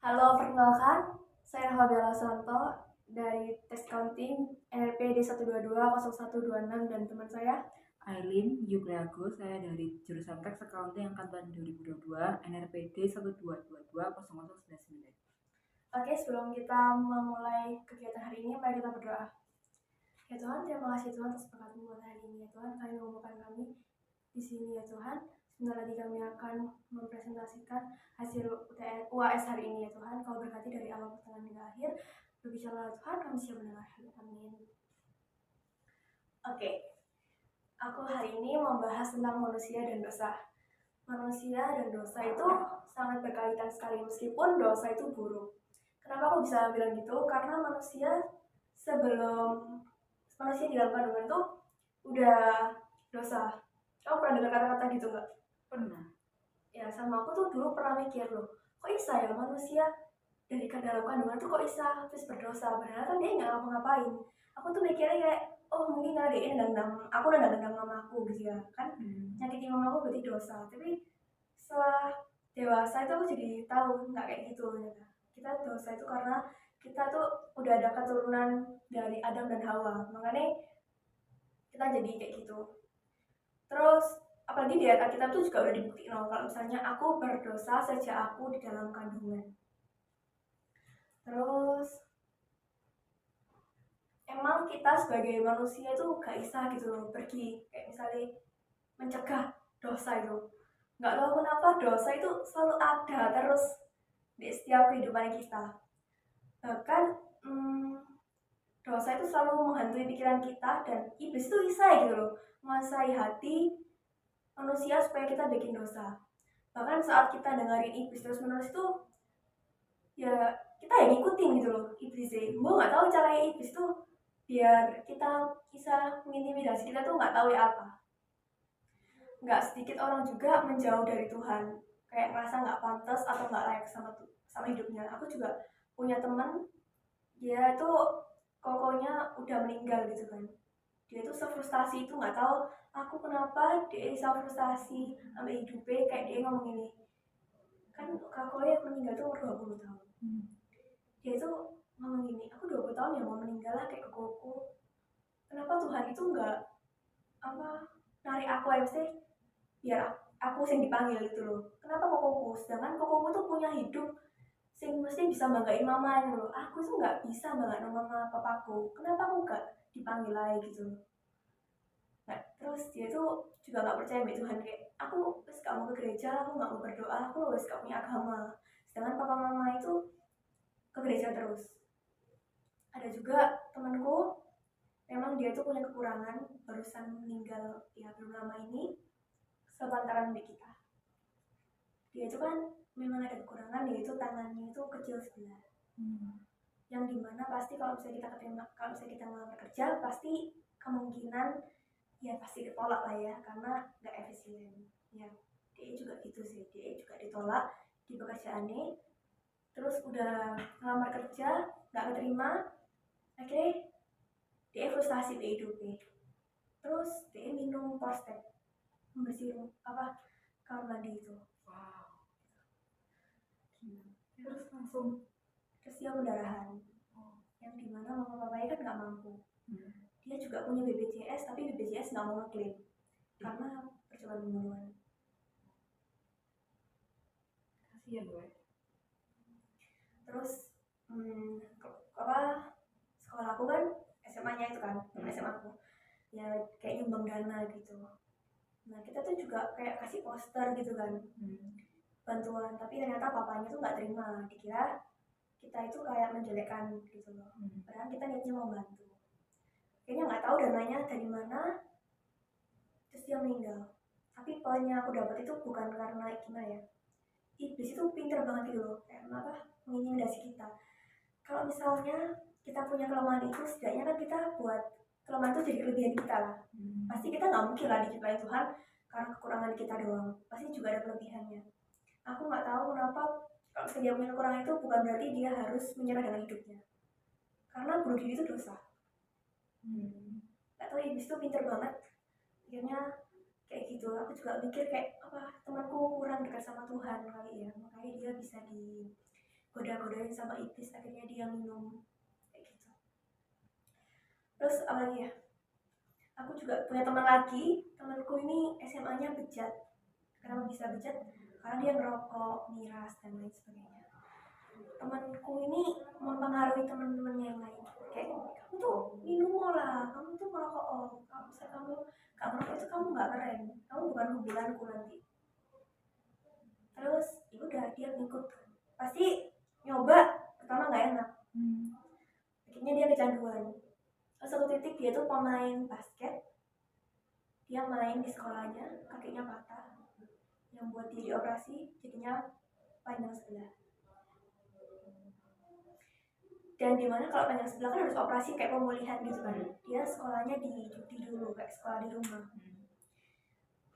Halo, perkenalkan, saya Fabiola Santo dari Tes Counting NRP D1220126 dan teman saya. Aileen Yukleago, saya dari jurusan Tax Accounting Angkatan 2022, NRPD 1222009. Oke, sebelum kita memulai kegiatan hari ini, mari kita berdoa. Ya Tuhan, terima kasih Tuhan atas berkat-Mu buat hari ini. Ya Tuhan, kami mengumpulkan kami di sini ya Tuhan. Sebentar lagi kami akan mempresentasikan hasil UAS hari ini ya Tuhan. Kau berkati dari awal pertengahan hingga akhir. Berbicara Tuhan, kami siap mendengar. Amin. Oke, aku hari ini membahas tentang manusia dan dosa. Manusia dan dosa itu sangat berkaitan sekali meskipun dosa itu buruk. Kenapa aku bisa bilang gitu? Karena sebelum manusia di dalam kandungan itu udah dosa. Kamu pernah dengar kata-kata gitu nggak? Pernah. Ya sama aku tuh dulu pernah mikir loh, kok bisa ya manusia dari dalam kandungan tuh kok bisa terus berdosa? Padahal kan dia nggak ngapa-ngapain. Aku tuh mikirnya kayak, oh mungkin karena dia nendang, aku nendang mamaku gitu ya kan, nyakitin mamaku berarti dosa. Tapi setelah dewasa itu aku jadi tahu nggak kayak gitu ternyata. Kita dosa itu karena kita tuh udah ada keturunan dari Adam dan Hawa, makanya kita jadi kayak gitu. Terus apalagi di ayat Alkitab tuh juga udah dibuktiin kalau misalnya aku berdosa sejak aku di dalam kandungan. Terus emang kita sebagai manusia itu gak bisa gitu loh pergi kayak misalnya mencegah dosa itu. Nggak tahu kenapa dosa itu selalu ada terus di setiap kehidupan kita. Bahkan dosa itu selalu menghantui pikiran kita dan iblis itu bisa gitu loh menguasai hati manusia supaya kita bikin dosa. Bahkan saat kita dengerin iblis terus menerus itu ya kita yang ngikutin gitu loh iblisnya. Gue nggak tahu caranya iblis tuh biar kita bisa mengintimidasi kita tuh nggak tahu ya apa. Nggak sedikit orang juga menjauh dari Tuhan, kayak merasa nggak pantas atau nggak layak sama hidupnya. Aku juga punya teman, dia tuh kokonya udah meninggal gitu kan. Dia tuh sefrustasi itu nggak tahu aku kenapa dia sefrustasi sampai hidupnya. Kayak dia ngomong ini, kan kakaknya meninggal tuh umur 20 tahun. Dia tuh ngomong gini, aku 20 tahun ya mau meninggal lah kayak kokoko. Kenapa Tuhan itu nggak apa narik aku aja sih biar aku sing dipanggil gitu loh. Kenapa kokoko? Sedangkan kokoko tuh punya hidup sing mesti bisa banggain mama gitu loh. Aku tuh nggak bisa banggain mama papaku. Kenapa aku nggak dipanggil aja gitu loh. Nah, terus dia tuh juga nggak percaya sama Tuhan, kayak aku wes gak mau ke gereja, aku nggak mau berdoa, aku wes gak punya agama. Sedangkan papa mama itu ke gereja terus. Ada juga temanku, memang dia tuh punya kekurangan, barusan meninggal ya belum lama ini, sepantaran di kita. Dia itu kan memang ada kekurangan, yaitu tangannya itu kecil sebelah. Yang dimana pasti kalau misalnya kita ngelamar kerja, pasti kemungkinan ya pasti ditolak lah ya, karena nggak efisien. Ya, dia juga gitu sih, dia juga ditolak di pekerjaannya. Terus udah ngelamar kerja, nggak keterima, akhirnya dia frustasi di hidupnya. Terus dia minum Prostek, membersih apa kamar mandi itu. Wow. Terus langsung Terus dia pendarahan, yang dimana mama papanya kan nggak mampu. Dia juga punya BPJS, tapi BPJS nggak mau ngeklaim karena percobaan pembunuhan. kasihan gue. Terus apa sekolah aku kan SMA-nya itu kan, SMA aku ya kayak nyumbang dana gitu. Nah kita tuh juga kayak kasih poster gitu kan, bantuan, tapi ternyata papanya tuh nggak terima, dikira kita itu kayak menjelekkan gitu loh. Padahal kita niatnya mau bantu. Kayaknya nggak tahu dananya dari mana, terus dia meninggal. Tapi poin yang aku dapat itu bukan karena gimana ya, iblis itu pinter banget gitu loh, kayak apa mengintimidasi kita. Kalau misalnya kita punya kelemahan itu, setidaknya kan kita buat kelemahan itu jadi kelebihan kita lah. Pasti kita nggak mungkin lah diciptain Tuhan karena kekurangan kita doang, pasti juga ada kelebihannya. Aku nggak tahu kenapa kalau misalnya dia punya kekurangan itu bukan berarti dia harus menyerah dengan hidupnya, karena bunuh diri itu dosa. Nggak tahu, iblis itu pinter banget, akhirnya kayak gitu. Aku juga mikir kayak apa temanku kurang dekat sama Tuhan kali ya, makanya dia bisa goda-godain sama iblis, akhirnya dia minum kayak gitu. Terus apa lagi ya, aku juga punya teman lagi, temanku ini SMA-nya bejat. Kenapa bisa bejat? Karena dia ngerokok, miras, dan lain sebagainya. Temanku ini mempengaruhi teman-teman yang lain, kayak kamu tuh minum lah, kamu tuh merokok, kalau misalnya kamu gak merokok itu kamu gak keren, kamu bukan kuburanku nanti. Terus udah dia ngikut, pasti nyoba, pertama gak enak, akhirnya dia kecanduan. Terus satu titik dia tuh pemain basket, dia main di sekolahnya, kakinya patah, yang buat dia dioperasi, jadinya panjang sebelah. Dan dimana kalau panjang sebelah kan harus operasi kayak pemulihan gitu kan. Dia sekolahnya di cuti dulu, kayak sekolah di rumah.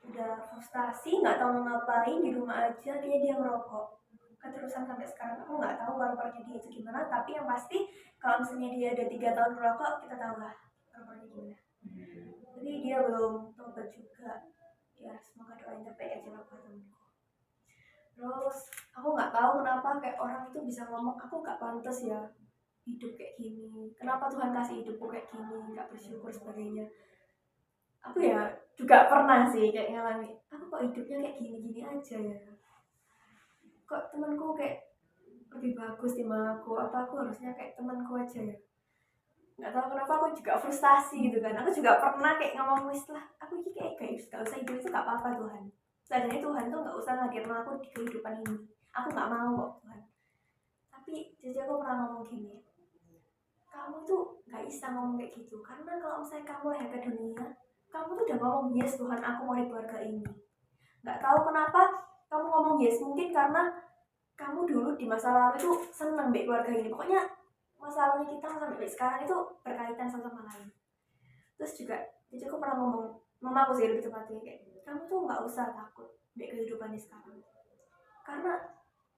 Udah frustasi, nggak tahu mau ngapain, di rumah aja dia ngerokok. Keterusan sampai sekarang. Aku nggak tahu paru-parunya dia itu gimana, tapi yang pasti kalau misalnya dia udah 3 tahun merokok, kita tahu lah paru-parunya gimana. Jadi dia belum tobat juga. Ya semoga doa yang terbaik aja lah buat temanku. Terus aku nggak tahu kenapa kayak orang itu bisa ngomong aku nggak pantas ya hidup kayak gini, kenapa Tuhan kasih hidupku kayak gini, nggak bersyukur sebagainya. Aku ya juga pernah sih kayak ngalami, aku kok hidupnya kayak gini-gini aja ya, kok temanku kayak lebih bagus timbang aku, apa aku harusnya kayak temanku aja ya. Nggak tahu kenapa aku juga frustasi gitu kan. Aku juga pernah kayak ngomong wis lah, aku ini kayak gak usah hidup itu gak apa-apa Tuhan, sebenarnya Tuhan tuh nggak usah ngadirin aku di kehidupan ini, aku nggak mau kok Tuhan. Tapi jadi aku pernah ngomong gini, kamu tuh gak bisa ngomong kayak gitu, karena kalau misalnya kamu lahir ke dunia, kamu tuh udah ngomong yes Tuhan aku mau di keluarga ini. Gak tahu kenapa kamu ngomong yes, mungkin karena kamu dulu di masa lalu itu seneng di keluarga ini, pokoknya masa lalunya kita sampai sekarang itu berkaitan satu sama lain. Terus juga jadi aku pernah ngomong, mama aku sih lebih tepatnya, kayak kamu tuh gak usah takut di kehidupan ini sekarang, karena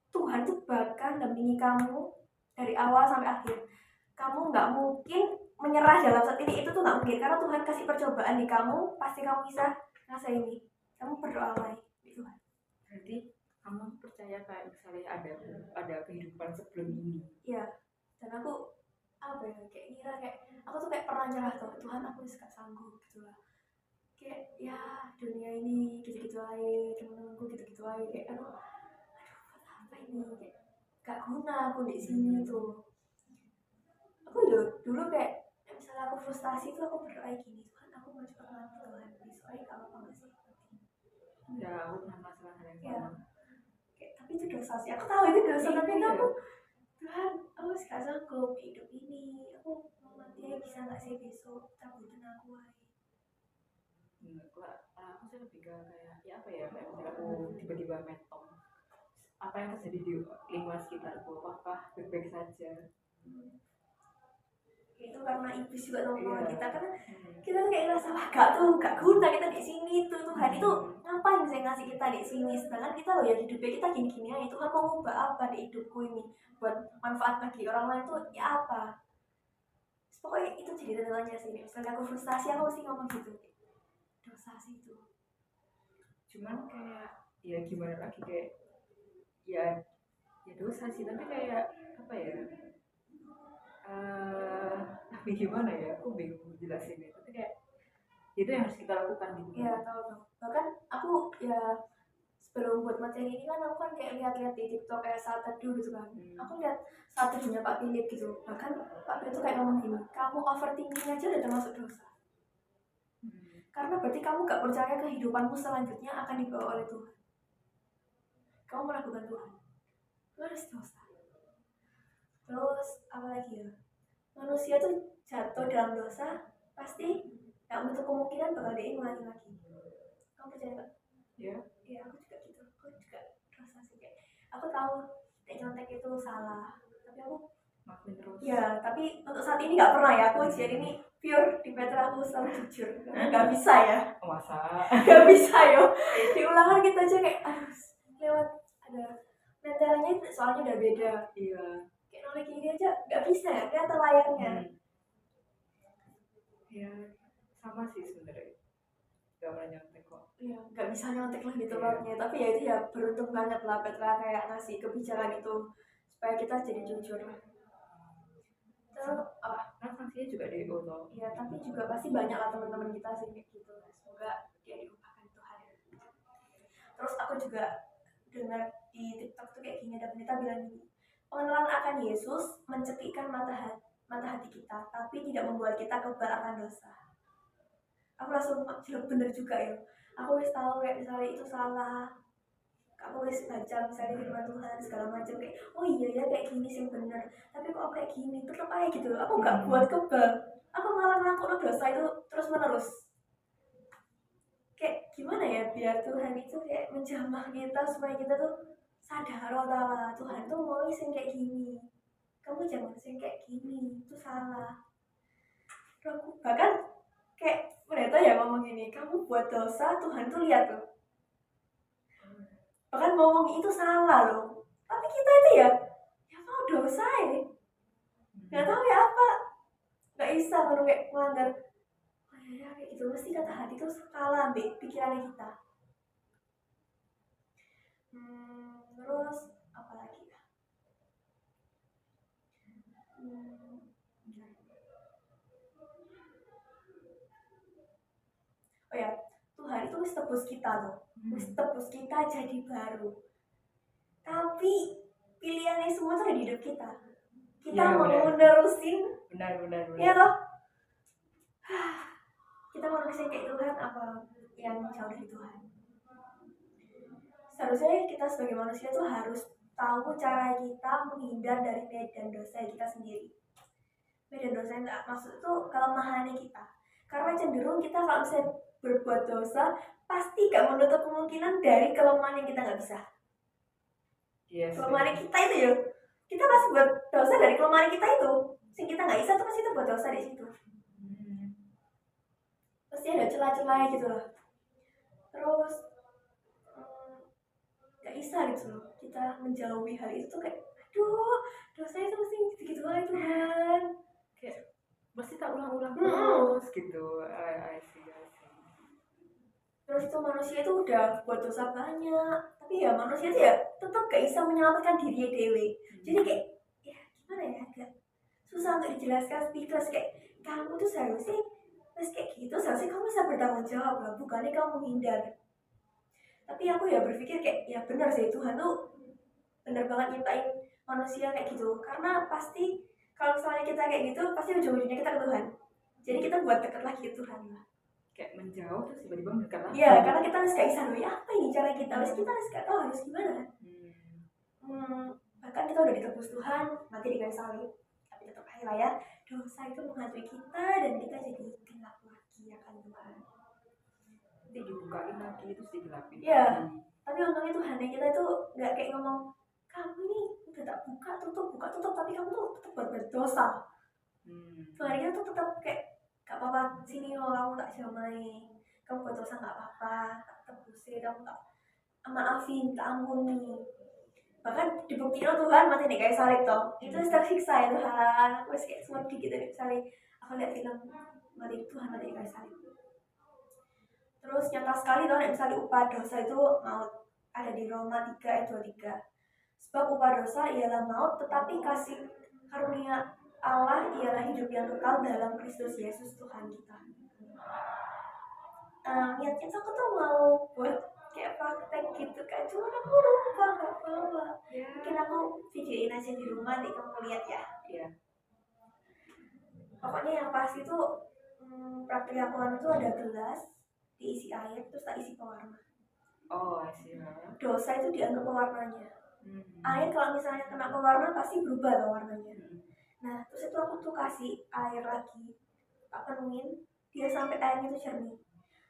Tuhan tuh bahkan dampingi kamu dari awal sampai akhir. Kamu nggak mungkin menyerah dalam saat ini, itu tuh nggak mungkin, karena Tuhan kasih percobaan di kamu, pasti kamu bisa ngasih ini. Kamu berdoa lagi di Tuhan. Berarti kamu percaya kayak misalnya ada kehidupan sebelum ini? Iya. Dan aku apa ya, kayak ngira kayak aku tuh kayak pernah nyerah tuh, Tuhan aku gak sanggup gitu lah. Kayak ya dunia ini gitu-gitu aja, temen-temenku gitu-gitu aja, kayak aduh apa ini, kayak gak guna aku di sini tuh. Aku dulu kayak misalnya aku frustasi tuh aku berdoa gini, Tuhan aku mau cepat mati Tuhan, besoknya gak apa-apa gak sih? Ya aku pernah masalah hal yang Ya, sama. kayak, tapi itu dosa sih, aku tahu itu dosa, tapi Iya. aku Tuhan aku gak sanggup hidup ini, aku mau mati aja bisa gak sih besok, cabutin aku aja. Aku sih lebih ke kayak ya apa ya, kayak misalnya aku tiba-tiba mentok, apa yang terjadi di lingkungan sekitarku, apakah baik-baik saja. Itu karena iblis juga ngomong Iya. kita, karena kita tuh kayak ngerasa wah gak guna kita di sini tuh, Tuhan itu ngapain sih ngasih kita di sini, sedangkan kita loh ya hidupnya kita gini-gini aja, Tuhan mau ngubah apa di hidupku ini buat manfaat bagi orang lain tuh ya apa. Pokoknya itu jadi tanya sih, misalnya aku frustasi aku mesti ngomong gitu, dosa sih itu. Cuman kayak ya gimana lagi, kayak ya dosa sih, tapi kayak apa ya, tapi gimana ya, aku bingung jelasinnya, tapi kayak itu yang harus kita lakukan gitu. Ya tahu. Bahkan aku ya sebelum buat materi ini kan aku kan kayak lihat-lihat di TikTok kayak saat teduh gitu kan. Aku lihat saat teduhnya Pak Philip gitu. Bahkan Pak Philip tuh kayak ngomong gini, kamu overthinking aja udah termasuk dosa. Karena berarti kamu gak percaya kehidupanmu selanjutnya akan dibawa oleh Tuhan. Kamu meragukan Tuhan. Itu harus dosa. Terus apa lagi ya? Manusia tuh jatuh dalam dosa pasti gak menutup kemungkinan bakal diulangi lagi. Kamu percaya gak? Ya. Iya aku juga gitu. Aku juga dosa sih kayak. Aku tahu kayak nyontek itu salah. Tapi aku makin terus. Ya, tapi untuk saat ini nggak pernah ya. Aku ujian ini pure di Petra aku selalu jujur. Nggak bisa ya. Masa? Nggak bisa yo. Di ulangan kita aja kayak aduh lewat ada netelnya soalnya udah beda. Iya. Kayak nolak gini aja nggak bisa ya. Kelihatan layarnya. Ya sama sih sebenarnya. Gak pernah nyontek kok. Iya, nggak bisa nyontek lah gitu tempatnya. Tapi ya itu ya beruntung banget lah Petra kayak ngasih kebijakan itu supaya kita jadi jujur. Terus apa? Kan sanksinya juga DO toh. Ya tapi juga pasti banyak lah teman-teman kita sih kayak gitu. Semoga dia dilupakan Tuhan. Terus aku juga dengar di TikTok tuh kayak gini, ada penelita bilang gini, pengenalan akan Yesus mencetikkan mata hati kita, tapi tidak membuat kita kebal akan dosa. Aku langsung bener juga ya. Aku wis tahu kayak misalnya itu salah, aku wis baca misalnya firman Tuhan segala macam kayak oh iya ya kayak gini sih bener, tapi kok kayak gini tetap aja gitu loh. Aku nggak buat kebal, aku malah ngelakuin dosa itu terus menerus. Kayak gimana ya biar Tuhan itu kayak menjamah kita supaya kita tuh sadar oh ta'ala Tuhan tuh mau sing kayak gini, kamu jangan sing kayak gini, itu salah. Terus aku bahkan kayak pendeta ya ngomong gini, kamu buat dosa Tuhan tuh lihat tuh, bahkan ngomong itu salah loh, tapi kita itu ya mau dosa ya nggak tahu ya apa, nggak bisa baru kayak melanggar. Oh ya kayak gitu mesti kata hati tuh kalah ambil pikirannya kita. Terus apa lagi ya? Oh ya, Tuhan itu wis tebus kita loh, wis tebus kita jadi baru. Tapi pilihannya semua tuh ada di hidup kita. Kita Ya, mau benar. nerusin, Benar. ya loh. Kita mau nerusin kayak Tuhan apa yang jauh dari Tuhan. Seharusnya kita sebagai manusia tuh harus tahu cara kita menghindar dari medan dosa kita sendiri. Medan dosa yang maksud itu kelemahannya kita. Karena cenderung kita kalau misalnya berbuat dosa, pasti gak menutup kemungkinan dari kelemahan yang kita gak bisa. Yes, kelemahan kita itu ya, kita pasti buat dosa dari kelemahan kita itu. Sing kita gak bisa tuh pasti kita buat dosa di situ. Pasti ada celah-celahnya gitu loh. Terus gak bisa gitu loh kita menjauhi hal itu tuh kayak aduh dosa itu mesti gitu-gitu aja Tuhan, kayak pasti tak ulang-ulang terus gitu. I see. Terus itu manusia itu udah buat dosa banyak, tapi ya manusia itu ya tetap gak bisa menyelamatkan diri dewe. Jadi kayak ya gimana ya, agak susah untuk dijelaskan speechless kayak kamu tuh seharusnya terus kayak gitu seharusnya kamu bisa bertanggung jawab lah, bukannya kamu menghindar. Tapi aku ya berpikir kayak ya benar sih Tuhan tuh benar banget nyiptain manusia kayak gitu, karena pasti kalau misalnya kita kayak gitu pasti ujung-ujungnya kita ke Tuhan, jadi kita buat dekat lagi ke Tuhan lah. Kayak menjauh terus tiba-tiba mendekat lagi. Iya, karena kita harus gak bisa loh ya apa ini cara kita harus gak tahu harus gimana. Bahkan kita udah ditebus Tuhan mati di kayu salib, tapi tetap aja lah ya dosa itu menghantui kita dan kita jadi gelap lagi akan Tuhan. Nanti dibukain lagi terus digelapin. Iya, tapi untungnya Tuhan kita itu nggak kayak ngomong kamu ini udah tak buka tutup, tapi kamu tuh tetap berdosa. Tuhan kita tuh tetap kayak gak apa-apa sini oh kamu tak jamai, kamu buat dosa gak apa-apa, tak tebusin, kamu tak maafin, tak ampuni. Bahkan dibuktikan Tuhan mati nih kayak salib toh, itu tersiksa ya Tuhan. Aku kayak semua gitu misalnya aku lihat film mati Tuhan mati kayak salib. Terus nyata sekali toh misalnya upah dosa itu maut, ada di Roma 3 ayat 23. Sebab upah dosa ialah maut, tetapi kasih karunia Allah ialah hidup yang kekal dalam Kristus Yesus Tuhan kita. Niatnya aku tuh mau buat kayak praktek gitu kan, cuma aku lupa gak bawa. Mungkin aku videoin aja di rumah nih kamu lihat ya. Iya. Pokoknya yang pasti tuh praktek aku itu ada gelas diisi air terus tak isi pewarna. Oh, I see. Dosa itu dianggap pewarnanya. Air kalau misalnya kena pewarna pasti berubah tuh warnanya. Nah terus itu aku tuh kasih air lagi, tak penuhin dia sampai airnya itu jernih.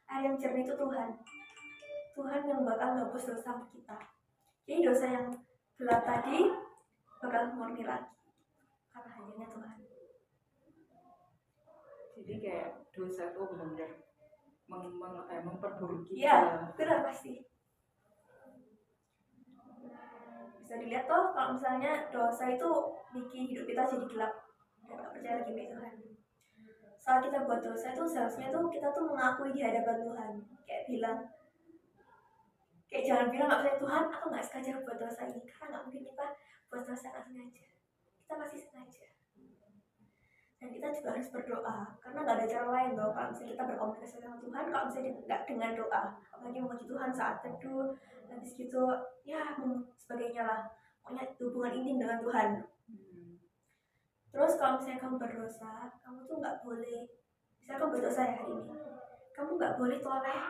Air yang jernih itu Tuhan yang bakal ngapus dosa kita. Jadi dosa yang gelap tadi bakal murni lagi karena hanya Tuhan. Jadi kayak dosa itu benar-benar memperburuk kita. Iya, benar pasti. Bisa dilihat toh kalau misalnya dosa itu bikin hidup kita jadi gelap dan gak percaya lagi sama Tuhan. Saat kita buat dosa itu seharusnya tuh kita tuh mengakui di hadapan Tuhan, kayak bilang, kayak jangan bilang gak percaya Tuhan, aku gak sengaja buat dosa ini, karena gak mungkin kita buat dosa nggak sengaja, kita pasti sengaja. Dan kita juga harus berdoa, karena nggak ada cara lain loh kalau misalnya kita berkomunikasi sama Tuhan, kalau misalnya nggak dengan doa, apalagi memuji Tuhan saat teduh, habis gitu ya sebagainya lah, pokoknya hubungan intim dengan Tuhan. Terus kalau misalnya kamu berdosa, kamu tuh nggak boleh, misalnya kamu berdosa ya hari ini, kamu nggak boleh toleh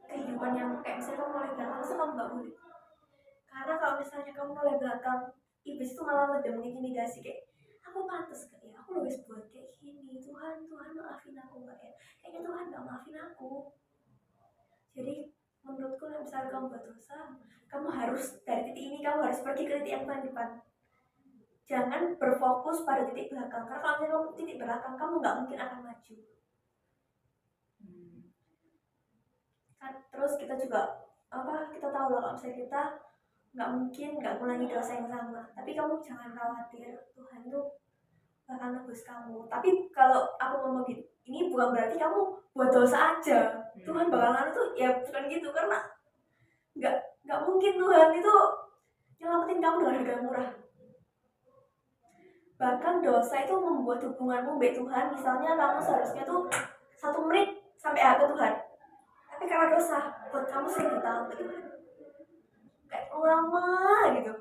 kehidupan yang kayak misalnya kamu noleh belakang, itu kamu nggak boleh. Karena kalau misalnya kamu noleh belakang, iblis itu malah lebih mengintimidasi, kayak aku pantas gak ya, aku lebih buat kayak gini, Tuhan maafin aku gak ya, kayaknya Tuhan gak maafin aku. Jadi menurutku misalnya kamu berdosa, kamu harus dari titik ini kamu harus pergi ke titik yang paling depan. Jangan berfokus pada titik belakang, karena kalau misalnya kamu titik belakang, kamu nggak mungkin akan maju. Terus kita juga kita tahu lah kalau misalnya kita nggak mungkin nggak mengulangi dosa yang sama, tapi kamu jangan khawatir, Tuhan tuh bakal nebus kamu. Tapi kalau aku ngomong gitu, ini bukan berarti kamu buat dosa aja Tuhan bakal tuh, ya bukan gitu, karena nggak mungkin Tuhan itu nyelamatin kamu dengan harga murah. Bahkan dosa itu membuat hubunganmu baik Tuhan, misalnya kamu seharusnya tuh 1 menit sampai ke Tuhan, tapi karena dosa buat kamu sering bertahun ke Tuhan, kayak lama gitu.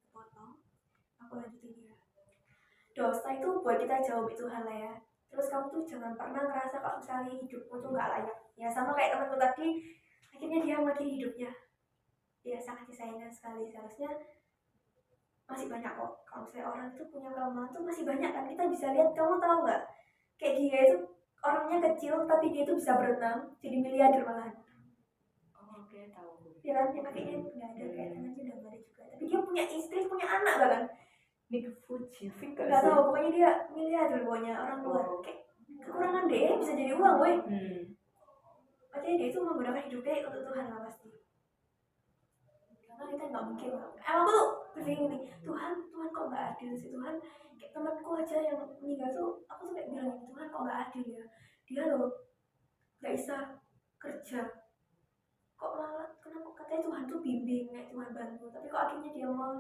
Potong, aku lanjutin ya. Dosa itu buat kita jauh dari Tuhan lah ya. Terus kamu tuh jangan pernah ngerasa kalau misalnya hidupmu tuh nggak layak. Ya sama kayak temanku tadi, akhirnya dia mengakhiri hidupnya. Dia sangat disayangkan sekali. Seharusnya masih banyak kok. Kalau misalnya orang itu punya kelemahan tuh masih banyak kan. Kita bisa lihat, kamu tahu nggak? Kayak dia itu orangnya kecil, tapi dia itu bisa berenang, jadi miliarder malahan. Oke, tahu. Ya kan, yang kakinya nggak ada, kayak tangannya udah nggak ada juga. Tapi dia punya istri, punya anak bahkan. Nick Fuji, nggak tahu, pokoknya dia miliarder, pokoknya orang luar. Kayak kekurangan dia bisa jadi uang, weh. Artinya dia itu menggunakan hidupnya untuk Tuhan lah pasti. Karena kita nggak mungkin. Aku tuh berpikir gini, Tuhan kok nggak adil sih Tuhan? Kayak temanku aja yang meninggal tuh, aku tuh kayak bilang, Tuhan kok nggak adil ya? Dia loh nggak bisa kerja, kok malah kenapa katanya Tuhan tuh bimbing, kayak Tuhan bantu, tapi kok akhirnya dia mau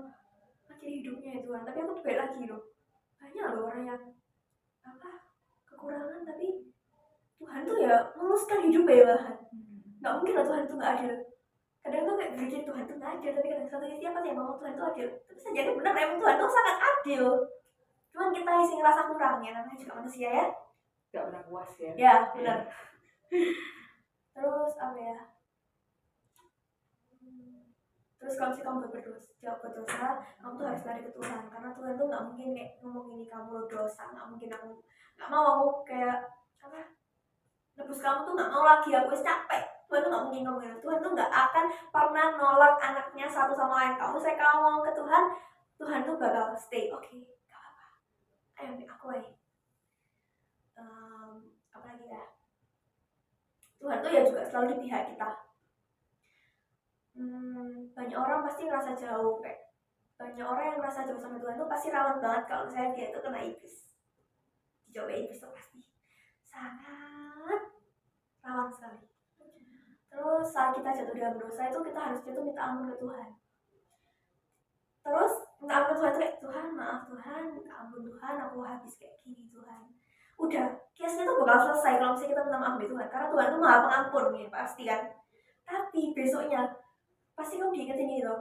akhiri hidupnya ya Tuhan. Tapi aku tuh balik lagi loh, banyak loh orang yang kekurangan tapi Tuhan tuh ya meluluskan hidupnya ya malahan. Nggak mungkin lah Tuhan tuh nggak adil. Kadang tuh kayak berpikir Tuhan tuh nggak adil, tapi kadang satu siapa sih yang mau Tuhan tuh adil? Tapi bisa jadi benar emang Tuhan tuh sangat adil. Cuman kita isi ngerasa kurang ya, namanya juga manusia ya. Nggak pernah puas ya. Ya benar. Terus apa ya? Terus kalau misalnya kamu berdosa, kamu tuh harus lari ke Tuhan, karena Tuhan tuh nggak mungkin kayak ngomong ini kamu dosa, nggak mungkin aku nggak mau, aku kayak nebus kamu tuh nggak mau lagi, aku capek. Tuhan tuh nggak mungkin ngomongin, Tuhan tuh nggak akan pernah nolak anaknya satu sama lain. Kalau misalnya kamu mau ke Tuhan, Tuhan tuh bakal stay. Oke, nggak apa-apa, ayo aku aja. Apa lagi ya? Tuhan tuh ya juga selalu di pihak kita. Banyak orang pasti ngerasa jauh, kayak banyak orang yang ngerasa jauh sama Tuhan tuh pasti rawan banget kalau misalnya dia tuh kena iblis. Dijauh iblis tuh pasti sangat rawan sekali. Terus saat kita jatuh dalam dosa itu kita harus jatuh minta ampun ke Tuhan. Terus minta ampun ke Tuhan itu kayak, Tuhan maaf Tuhan, minta ampun Tuhan, aku habis kayak gini Tuhan. Udah, case-nya tuh bakal selesai kalau misalnya kita minta maaf ke Tuhan, karena Tuhan tuh maha pengampun ya pasti kan. Tapi besoknya pasti kamu diingetin gitu,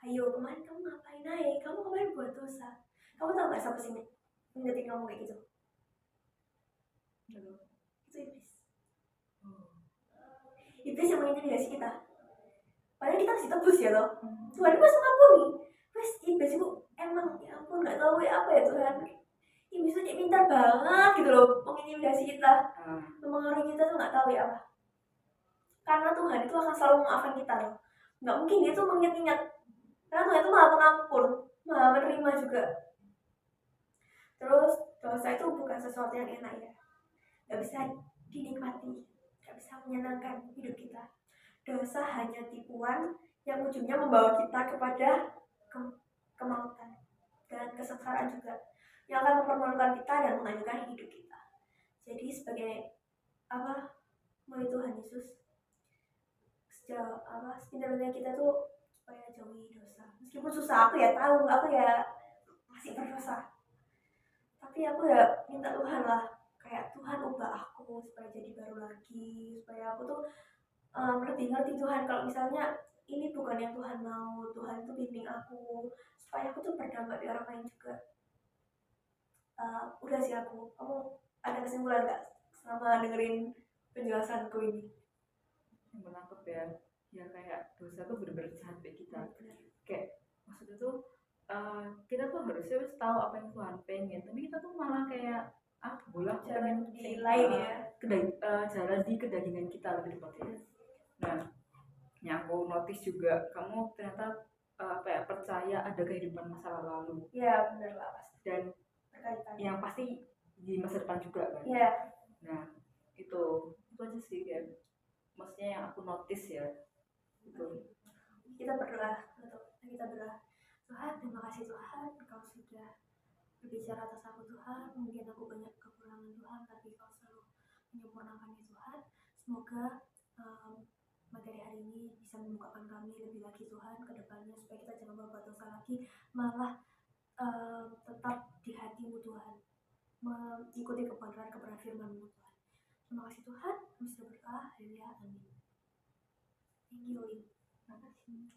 ayo kemarin kamu ngapain aja, kamu kemarin buat dosa. Kamu tau gak siapa sih ngingetin kamu kayak gitu? Itu iblis. Iblis yang mengintimidasi kita. Padahal kita masih tebus ya loh. Tuhan itu masih mengampuni. Terus iblis itu emang ya ampun gak tahu ya apa ya Tuhan. Iblis itu kayak pintar banget gitu loh mengintimidasi kita, mempengaruhi kita tuh gak tahu ya apa. Karena Tuhan itu akan selalu memaafkan kita loh. Gak mungkin dia tuh mengingat-ingat. Karena Tuhan itu maha pengampun, maha menerima juga. Terus dosa itu bukan sesuatu yang enak ya. Gak bisa dinikmati, gak bisa menyenangkan hidup kita. Dosa hanya tipuan yang ujungnya membawa kita kepada kemautan dan kesengsaraan juga, yang akan mempermalukan kita dan menghancurkan hidup kita. Jadi sebagai murid Tuhan Yesus, sepintar-pintar kita tuh supaya jauhi dosa. Meskipun susah, aku ya tahu, aku ya masih berdosa. Tapi aku ya minta Tuhan lah, kayak Tuhan ubah aku supaya jadi baru lagi, supaya aku tuh lebih ngerti Tuhan. Kalau misalnya ini bukan yang Tuhan mau, Tuhan tuh bimbing aku supaya aku tuh berdampak di orang lain juga. Udah sih aku. Kamu ada kesimpulan nggak selama dengerin penjelasanku ini? Yang menangkap ya kayak dosa tuh bener-bener jahat bagi kita. Benar. Kayak maksudnya tuh kita tuh harusnya harus tahu apa yang Tuhan pengen, tapi kita tuh malah kayak bola aku pengen Jalan di lain ya. jalan di kedagingan kita lebih tepatnya. Nah, yang aku notice juga kamu ternyata percaya ada kehidupan masa lalu. Ya benar lah pasti. Dan Berkaitan. yang pasti di masa depan juga kan. Iya. Nah itu aja sih kan. Maksudnya yang aku notice ya. Itu. Kita berdoa. Tuhan, terima kasih Tuhan, Kau sudah berbicara atas aku Tuhan. Mungkin aku banyak kekurangan Tuhan, tapi Kau selalu menyempurnakannya Tuhan. Semoga materi hari ini bisa membukakan kami lebih lagi Tuhan ke depannya, supaya kita jangan berbuat dosa lagi, malah tetap di hati-Mu Tuhan, mengikuti kebenaran firman-Mu Tuhan. Terima kasih Tuhan, kami sudah berdoa. Haleluya, amin. Thank you, Lin. Terima kasih.